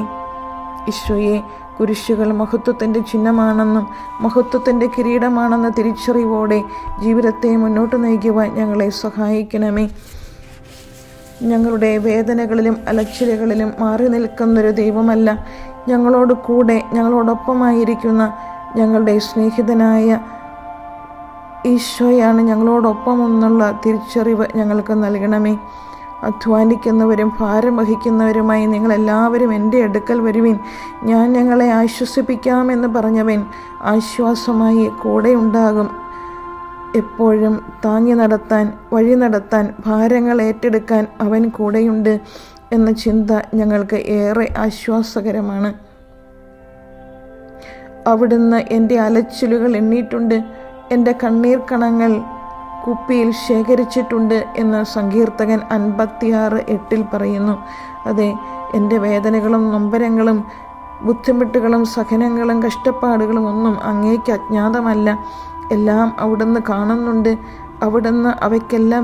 ഈശോയെ, കുരിശുകൾ മഹത്വത്തിൻ്റെ ചിഹ്നമാണെന്നും മഹത്വത്തിൻ്റെ കിരീടമാണെന്ന തിരിച്ചറിവോടെ ജീവിതത്തെ മുന്നോട്ട് നയിക്കുവാൻ ഞങ്ങളെ സഹായിക്കണമേ. ഞങ്ങളുടെ വേദനകളിലും അലച്ചിലുകളിലും മാറി നിൽക്കുന്നൊരു ദൈവമല്ല, ഞങ്ങളോട് കൂടെ ഞങ്ങളോടൊപ്പമായിരിക്കുന്ന ഞങ്ങളുടെ സ്നേഹിതനായ ഈശോയാണ് ഞങ്ങളോടൊപ്പം എന്നുള്ള തിരിച്ചറിവ് ഞങ്ങൾക്ക് നൽകണമേ. അധ്വാനിക്കുന്നവരും ഭാരം വഹിക്കുന്നവരുമായി നിങ്ങളെല്ലാവരും എൻ്റെ അടുക്കൽ വരുവിൻ, ഞാൻ ഞങ്ങളെ ആശ്വസിപ്പിക്കാമെന്ന് പറഞ്ഞവൻ ആശ്വാസമായി കൂടെ ഉണ്ടാകും. എപ്പോഴും താങ്ങി നടത്താൻ, വഴി നടത്താൻ, ഭാരങ്ങൾ ഏറ്റെടുക്കാൻ അവൻ കൂടെയുണ്ട് എന്ന ചിന്ത ഞങ്ങൾക്ക് ഏറെ ആശ്വാസകരമാണ്. അവിടുന്ന് എൻ്റെ അലച്ചിലുകൾ എണ്ണിയിട്ടുണ്ട്, എൻ്റെ കണ്ണീർ കണങ്ങൾ കുപ്പിയിൽ ശേഖരിച്ചിട്ടുണ്ട് എന്ന് സങ്കീർത്തകൻ 56:8 പറയുന്നു. അതെ, എൻ്റെ വേദനകളും നൊമ്പരങ്ങളും ബുദ്ധിമുട്ടുകളും സഹനങ്ങളും കഷ്ടപ്പാടുകളും ഒന്നും അങ്ങേക്ക് അജ്ഞാതമല്ല. എല്ലാം അവിടുന്ന് കാണുന്നുണ്ട്. അവിടുന്ന് അവയ്ക്കെല്ലാം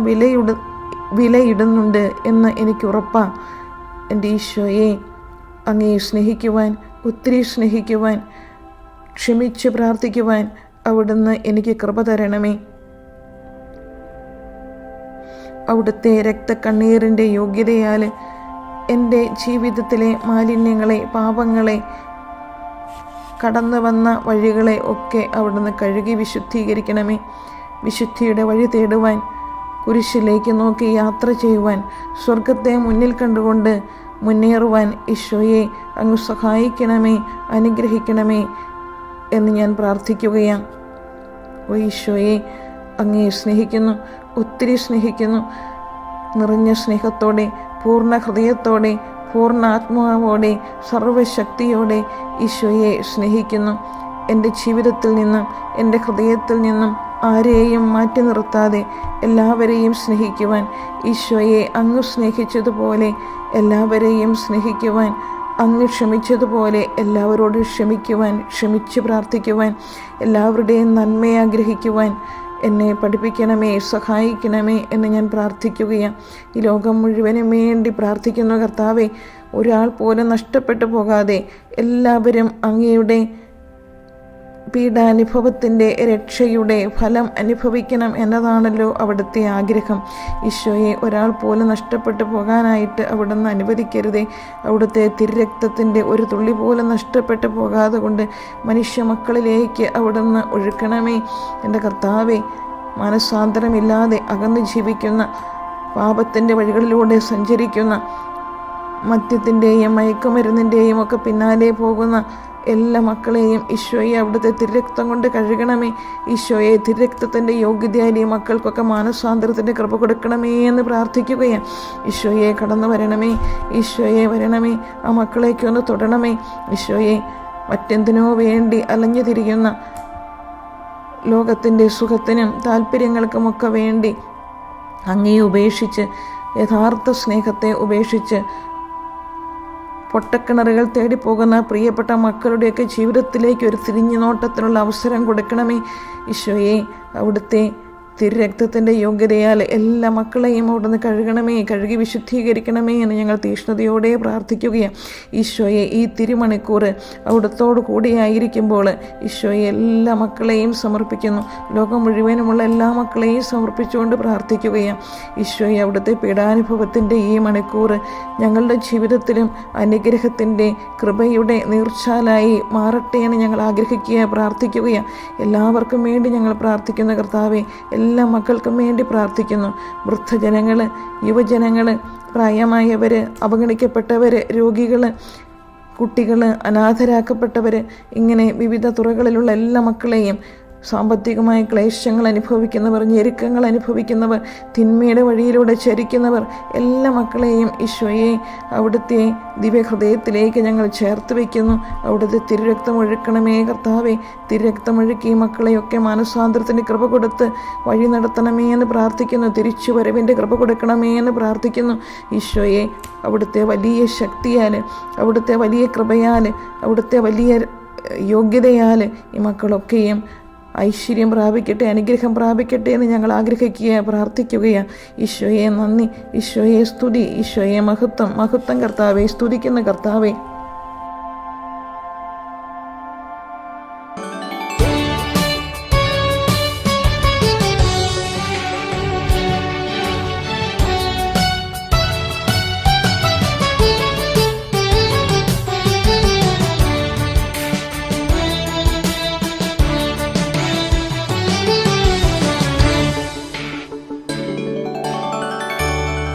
വിലയിടുന്നുണ്ട് എന്ന് എനിക്ക് ഉറപ്പാണ്. എൻ്റെ ഈശോയെ, അങ്ങയെ സ്നേഹിക്കുവാൻ, ഒത്തിരി സ്നേഹിക്കുവാൻ, ക്ഷമിച്ച് പ്രാർത്ഥിക്കുവാൻ അവിടുന്ന് എനിക്ക് കൃപ തരണമേ. അവിടുത്തെ രക്തക്കണ്ണീരിൻ്റെ യോഗ്യതയാൽ എൻ്റെ ജീവിതത്തിലെ മാലിന്യങ്ങളെ, പാപങ്ങളെ, കടന്നു വന്ന വഴികളെ ഒക്കെ അവിടുന്ന് കഴുകി വിശുദ്ധീകരിക്കണമേ. വിശുദ്ധിയുടെ വഴി തേടുവാൻ, കുരിശിലേക്ക് നോക്കി യാത്ര ചെയ്യുവാൻ, സ്വർഗത്തെ മുന്നിൽ കണ്ടുകൊണ്ട് മുന്നേറുവാൻ ഈശോയെ അങ്ങ് സഹായിക്കണമേ, അനുഗ്രഹിക്കണമേ എന്ന് ഞാൻ പ്രാർത്ഥിക്കുകയാണ്. ഓ ഈശോയെ, അങ്ങയെ സ്നേഹിക്കുന്നു, ഒത്തിരി സ്നേഹിക്കുന്നു. നിറഞ്ഞ സ്നേഹത്തോടെ, പൂർണ്ണ ഹൃദയത്തോടെ, പൂർണ്ണ ആത്മാവോടെ, സർവശക്തിയോടെ ഈശോയെ സ്നേഹിക്കുന്നു. എൻ്റെ ജീവിതത്തിൽ നിന്നും, എൻ്റെ ഹൃദയത്തിൽ നിന്നും ആരെയും മാറ്റി നിർത്താതെ എല്ലാവരെയും സ്നേഹിക്കുവാൻ, ഈശോയെ അങ്ങ് സ്നേഹിച്ചതുപോലെ എല്ലാവരെയും സ്നേഹിക്കുവാൻ, അങ്ങ് ക്ഷമിച്ചതുപോലെ എല്ലാവരോടും ക്ഷമിക്കുവാൻ, ക്ഷമിച്ച് പ്രാർത്ഥിക്കുവാൻ, എല്ലാവരുടെയും നന്മയെ ആഗ്രഹിക്കുവാൻ എന്നെ പഠിപ്പിക്കണമേ, സഹായിക്കണമേ എന്ന് ഞാൻ പ്രാർത്ഥിക്കുകയാണ്. ഈ ലോകം മുഴുവനും വേണ്ടി പ്രാർത്ഥിക്കുന്നു കർത്താവേ. ഒരാൾ പോലും നഷ്ടപ്പെട്ടു പോകാതെ എല്ലാവരും അങ്ങയുടെ പീഡാനുഭവത്തിൻ്റെ രക്ഷയുടെ ഫലം അനുഭവിക്കണം എന്നതാണല്ലോ അവിടുത്തെ ആഗ്രഹം. ഈശോയെ, ഒരാൾ പോലും നഷ്ടപ്പെട്ടു പോകാനായിട്ട് അവിടുന്ന് അനുവദിക്കരുതേ. അവിടുത്തെ തിരുരക്തത്തിൻ്റെ ഒരു തുള്ളി പോലും നഷ്ടപ്പെട്ടു പോകാതെ കൊണ്ട് മനുഷ്യ മക്കളിലേക്ക് അവിടുന്ന് ഒഴുക്കണമേ. എൻ്റെ കർത്താവേ, മനസ്സാന്തരമില്ലാതെ അകന്നു ജീവിക്കുന്ന, പാപത്തിൻ്റെ വഴികളിലൂടെ സഞ്ചരിക്കുന്ന, മദ്യത്തിൻ്റെയും മയക്കുമരുന്നിൻ്റെയും ഒക്കെ പിന്നാലെ പോകുന്ന എല്ലാ മക്കളെയും ഈശോയെ അവിടുത്തെ തിരുരക്തം കൊണ്ട് കഴുകണമേ. ഈശോയെ, തിരുരക്തത്തിൻ്റെ യോഗ്യതയാൽ ഈ മക്കൾക്കൊക്കെ മാനസാന്തരത്തിൻ്റെ കൃപ കൊടുക്കണമേ എന്ന് പ്രാർത്ഥിക്കുകയാണ്. ഈശോയെ, കടന്നു വരണമേ. ഈശോയെ, വരണമേ. ആ മക്കളേക്ക് ഒന്ന് തൊടണമേ. ഈശോയെ, മറ്റെന്തിനോ വേണ്ടി അലഞ്ഞു തിരിയുന്ന, ലോകത്തിൻ്റെ സുഖത്തിനും താല്പര്യങ്ങൾക്കുമൊക്കെ വേണ്ടി അങ്ങയെ ഉപേക്ഷിച്ച്, യഥാർത്ഥ സ്നേഹത്തെ ഉപേക്ഷിച്ച് പൊട്ടക്കിണറുകൾ തേടിപ്പോകുന്ന പ്രിയപ്പെട്ട മക്കളുടെയൊക്കെ ജീവിതത്തിലേക്ക് ഒരു തിരിഞ്ഞു നോട്ടത്തിനുള്ള അവസരം കൊടുക്കണമേ. ഈശോയെ, അവിടുത്തെ തിരുരക്തത്തിൻ്റെ യോഗ്യതയാൽ എല്ലാ മക്കളെയും അവിടുന്ന് കഴുകണമേ, കഴുകി വിശുദ്ധീകരിക്കണമേ എന്ന് ഞങ്ങൾ തീഷ്ണതയോടെ പ്രാർത്ഥിക്കുകയാണ്. ഈശോയെ, ഈ തിരുമണിക്കൂർ അവിടുത്തോട് കൂടിയായിരിക്കുമ്പോൾ ഈശോയെ എല്ലാ മക്കളെയും സമർപ്പിക്കുന്നു. ലോകം മുഴുവനുമുള്ള എല്ലാ മക്കളെയും സമർപ്പിച്ചുകൊണ്ട് പ്രാർത്ഥിക്കുകയാണ്. ഈശോയെ, അവിടുത്തെ പീഡാനുഭവത്തിൻ്റെ ഈ മണിക്കൂർ ഞങ്ങളുടെ ജീവിതത്തിലും അനുഗ്രഹത്തിൻ്റെ, കൃപയുടെ നീർച്ചാലായി മാറട്ടെ എന്ന് ഞങ്ങൾ ആഗ്രഹിക്കുക, പ്രാർത്ഥിക്കുകയാണ്. എല്ലാവർക്കും വേണ്ടി ഞങ്ങൾ പ്രാർത്ഥിക്കുന്ന കർത്താവേ, എല്ലാ മക്കൾക്കും വേണ്ടി പ്രാർത്ഥിക്കുന്നു. വൃദ്ധജനങ്ങൾ, യുവജനങ്ങൾ, പ്രായമായവർ, അവഗണിക്കപ്പെട്ടവർ, രോഗികൾ, കുട്ടികൾ, അനാഥരാക്കപ്പെട്ടവർ, ഇങ്ങനെ വിവിധ തുറകളിലുള്ള എല്ലാ മക്കളെയും, സാമ്പത്തികമായ ക്ലേശങ്ങൾ അനുഭവിക്കുന്നവർ, ഞെരുക്കങ്ങൾ അനുഭവിക്കുന്നവർ, തിന്മയുടെ വഴിയിലൂടെ ചരിക്കുന്നവർ, എല്ലാ മക്കളെയും ഈശോയെ അവിടുത്തെ ദിവ്യഹൃദയത്തിലേക്ക് ഞങ്ങൾ ചേർത്ത് വയ്ക്കുന്നു. അവിടുത്തെ തിരുരക്തം ഒഴുക്കണമേ കർത്താവേ. തിരുരക്തം ഒഴുക്കി മക്കളെയൊക്കെ മാനസാന്തരത്തിൻ്റെ കൃപ കൊടുത്ത് വഴി നടത്തണമേ എന്ന് പ്രാർത്ഥിക്കുന്നു. തിരിച്ചു വരവിൻ്റെ കൃപ കൊടുക്കണമേ എന്ന് പ്രാർത്ഥിക്കുന്നു. ഈശോയെ, അവിടുത്തെ വലിയ ശക്തിയാൽ, അവിടുത്തെ വലിയ കൃപയാൽ, അവിടുത്തെ വലിയ യോഗ്യതയാൽ ഈ മക്കളൊക്കെയും ഐശ്വര്യം പ്രാപിക്കട്ടെ, അനുഗ്രഹം പ്രാപിക്കട്ടെ എന്ന് ഞങ്ങൾ ആഗ്രഹിക്കുക, പ്രാർത്ഥിക്കുകയാണ്. ഈശോയെ നന്ദി, ഈശോയെ സ്തുതി, ഈശോയെ മഹത്വം, മഹത്വം കർത്താവെ, സ്തുതിക്കുന്ന കർത്താവെ.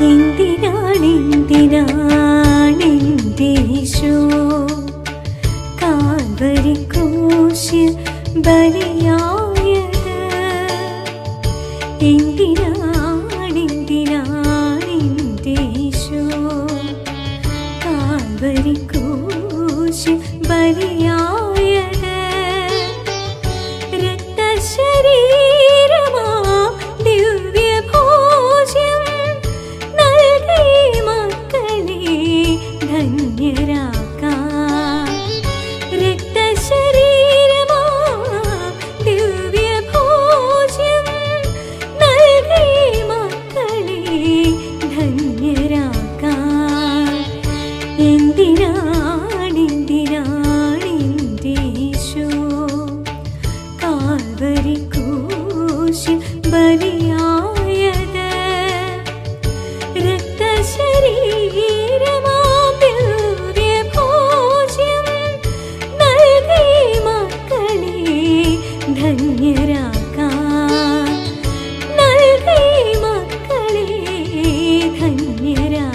എന്തിനാ ബലിയായത്. എന്തിനാണെന്റെ യേശു കാൽവരി ക്രൂശിൽ ബലിയായത്? രക്തശരീരമാം ദിവ്യഭോജ്യം നൽകി മക്കളെ ധന്യരാക്കാൻ. രക്തശരീരമാം ദിവ്യഭോജ്യം നൽകി മക്കളെ ധന്യരാക്കാൻ. എന്തിനാണെന്റെ യേശു കാൽവരി ക്രൂശിൽ ബലിയായത്? രക്തശരീരമാം ദിവ്യഭോജ്യം നൽകി മക്കളെ ധന്യരാക്കാൻ. നൽകി മക്കളെ ധന്യരാക്കാൻ.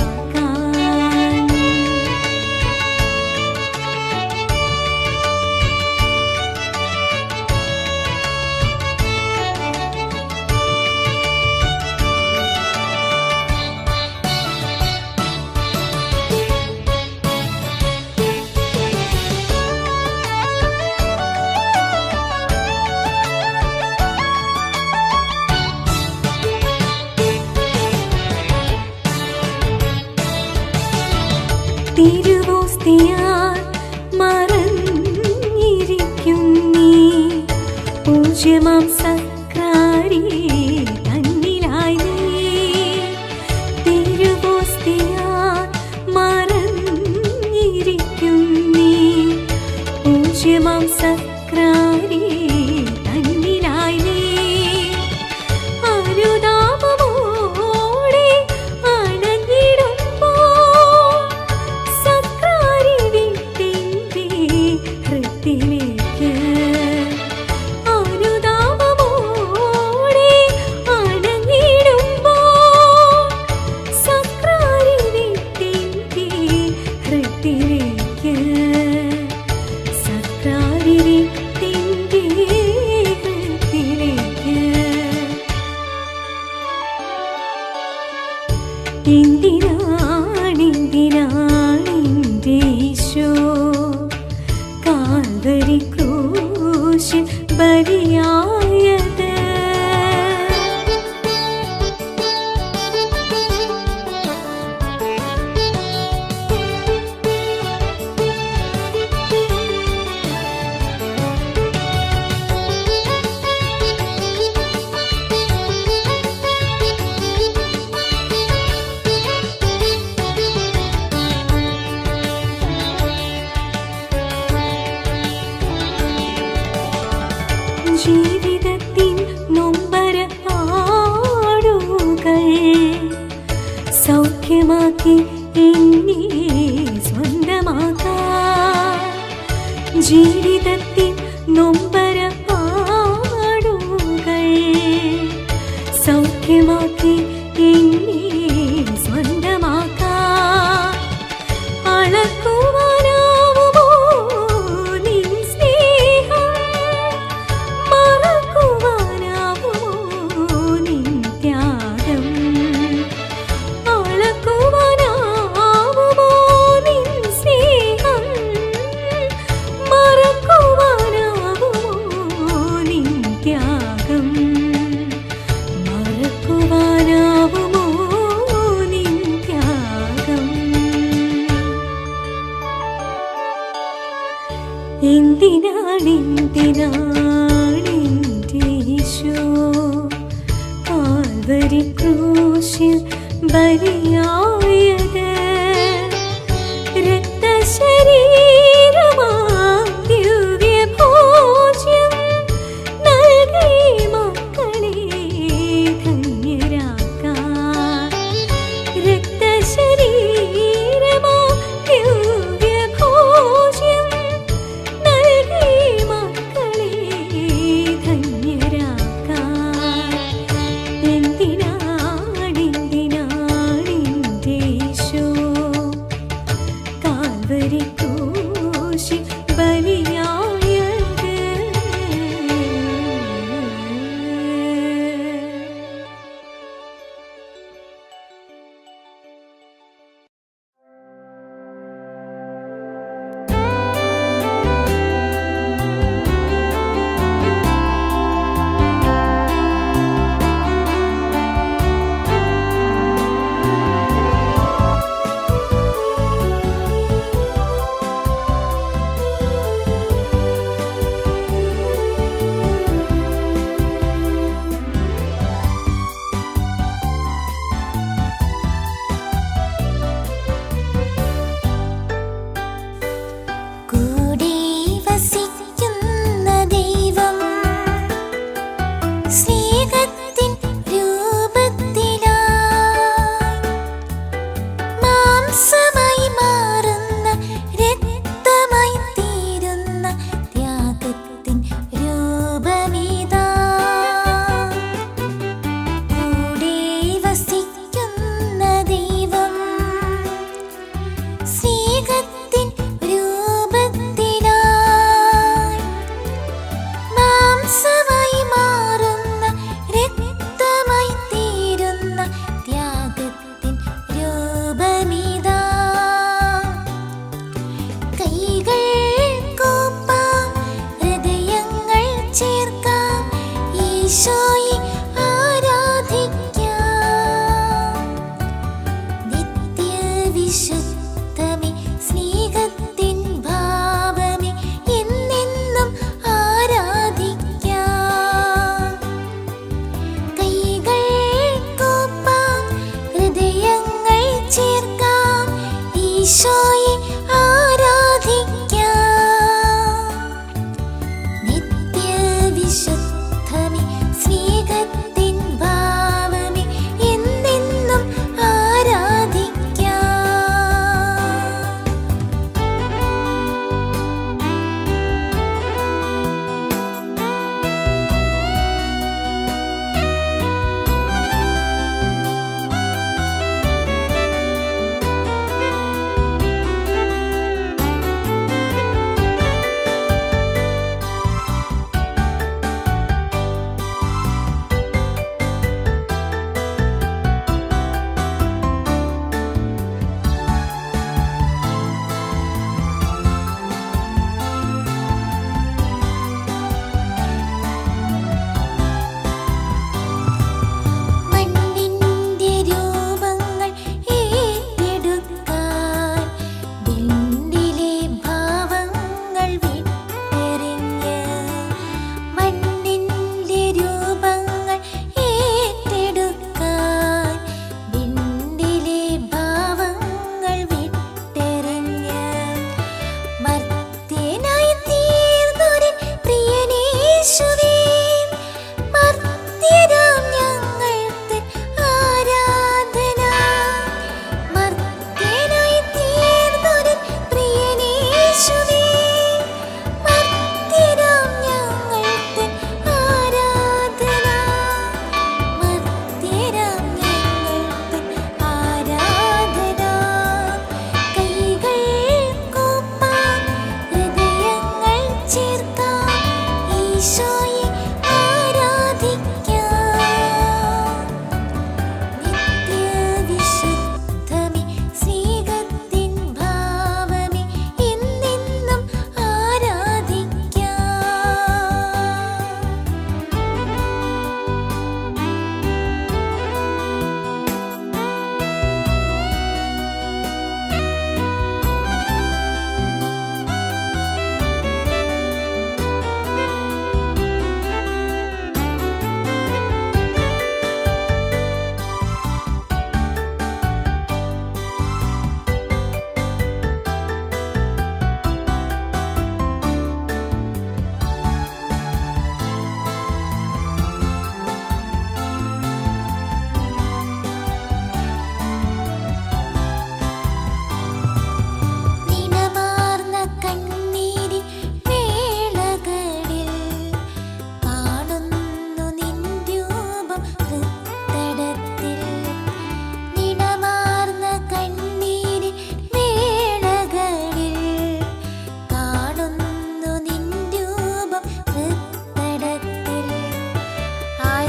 തിരുവോസ്തിയാൽ മറഞ്ഞിരിക്കും നീ പൂജ്യമാം സക്രാരി തന്നിലായി നീ. തിരുവോസ്തിയാൽ മറഞ്ഞിരിക്കും നീ പൂജ്യമാം സക്രാരി തന്നിലായി നീ. അനുതാപമോടെ അണഞ്ഞിടുമ്പോൾ സക്രാരി വിട്ടിന്റെ ഹൃത്തിലേക്ക്. അനുതാപമോടെ അണഞ്ഞിടുമ്പോൾ സക്രാരി വിട്ടിന്റെ ഹൃത്തിലേക്ക്. സക്രാരി വിട്ടിന്റെ ഹൃത്തിലേക്ക്. എന്തിനാണെന്റെ യേശു കാൽവരി ക്രൂശിൽ ബലിയായത്? ജീവിതത്തിൻ നൊമ്പരപ്പാടുകൾ സൗഖ്യമാക്കി എന്നെ സ്വന്തമാക്കാൻ. ജീവിതത്തിൻ നൊമ്പരപ്പാടുകൾ സൗഖ്യമാക്കി എന്നെ സ്വന്തമാക്കാൻ. അളക്കുവാനാവുമോ നിൻ സ്നേഹം? മറക്കുവാനാവുമോ നിൻ ത്യാഗം? അളക്കുവാനാവുമോ നിൻ സ്നേഹം? മറക്കുവാനാവുമോ നിൻ ത്യാഗം? മറക്കുവാനാവുമോ നിൻ ത്യാഗം? എന്തിനാണെന്റെ യേശു കാൽവരി ക്രൂശിൽ ബലിയായത്? രക്തശരീരമാം ദിവ്യഭോജ്യം നൽകി മക്കളെ ധന്യരാക്കാൻ. രക്തശരീരമാം ദിവ്യഭോജ്യം നൽകി മക്കളെ ധന്യരാക്കാൻ. എന്തിനാണെന്റെ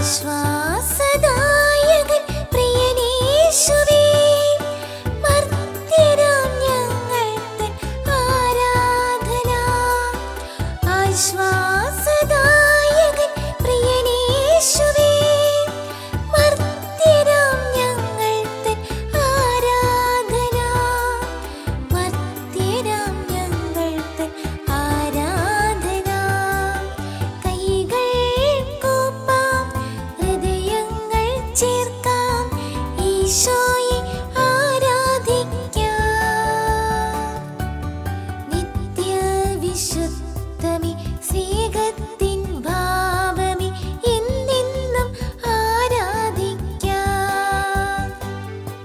ആശ്വാസദായകൻ പ്രിയനേശുവേ, മർത്യരാം ഞങ്ങൾ തൻ ആരാധന. ആശ്വാസദായകൻ പ്രിയനേശുവേ, മർത്യരാം ഞങ്ങൾ തൻ ആരാധന. മർത്യരാം ഞങ്ങൾ തൻ ആരാധന. കൈകൾ കൂപ്പാം, ഹൃദയങ്ങൾ ചേർക്കാം, ഈശോയെ ആരാധിക്കാം. നിത്യവിശുദ്ധമേ